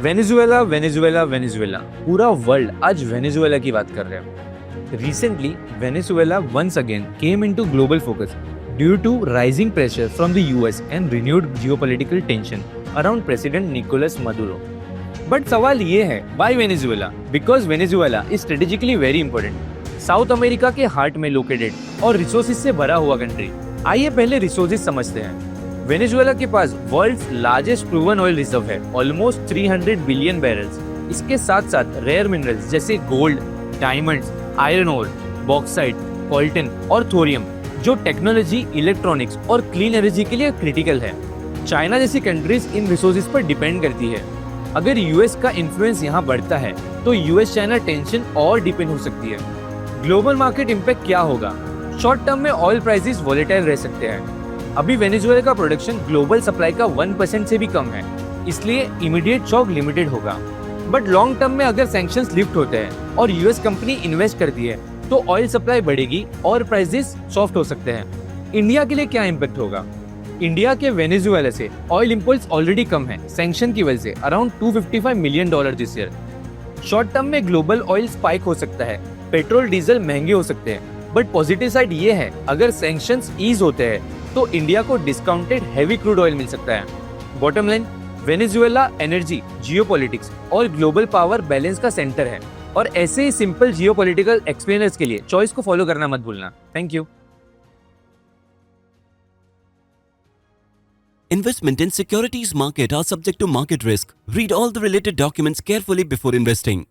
Venezuela Venezuela Venezuela पूरा world आज Venezuela की बात कर रहे हैं। Recently Venezuela once again came into global focus due to rising pressure from the US and renewed geopolitical tension around president Nicolas Maduro. But सवाल ये है, why Venezuela? Because Venezuela is strategically very important, South America के heart में located और resources से भरा हुआ country. आइए पहले रिसोर्सेज समझते हैं। वेनेजुएला के पास world's largest proven oil reserve है, ऑलमोस्ट 300 बिलियन बैरल्स। इसके साथ साथ रेयर मिनरल्स जैसे gold, diamonds, iron ore, bauxite, coltan और थोरियम, जो टेक्नोलॉजी, इलेक्ट्रॉनिक्स और क्लीन एनर्जी के लिए क्रिटिकल है। चाइना जैसी कंट्रीज इन रिसोर्सेज पर डिपेंड करती है। अगर यूएस का इन्फ्लुएंस यहाँ बढ़ता है तो यूएस चाइना टेंशन और डिपेंड हो सकती है। ग्लोबल मार्केट इम्पैक्ट क्या होगा? शॉर्ट टर्म में ऑयल प्राइसेस वॉलेटाइल रह सकते हैं। अभी वेनेजुएला का प्रोडक्शन ग्लोबल सप्लाई का 1% से भी कम है, इसलिए इमीडिएट शॉक लिमिटेड होगा। बट लॉन्ग टर्म में अगर सैंक्शंस लिफ्ट होते हैं और यूएस कंपनी इन्वेस्ट करती है तो ऑयल सप्लाई बढ़ेगी और प्राइसेस सॉफ्ट हो सकते हैं। इंडिया के लिए क्या इम्पैक्ट होगा? इंडिया के वेनेजुएला से ऑयल इंपोर्ट्स ऑलरेडी कम है सैंक्शन की वजह से, around $255 million this year. Short term में ग्लोबल ऑयल स्पाइक हो सकता है, पेट्रोल डीजल महंगे हो सकते हैं। बट पॉजिटिव साइड ये है, अगर सैंक्शंस ईज होते हैं तो इंडिया को डिस्काउंटेड हैवी क्रूड ऑयल मिल सकता है। Bottom line, Venezuela energy, geopolitics और ग्लोबल पावर बैलेंस का सेंटर है, और ऐसे ही सिंपल जियोपॉलिटिकल एक्सप्लेनर्स के लिए चॉइस को फॉलो करना मत भूलना। Thank you. Investment in securities market are subject to market risk. Read all the related documents carefully before investing.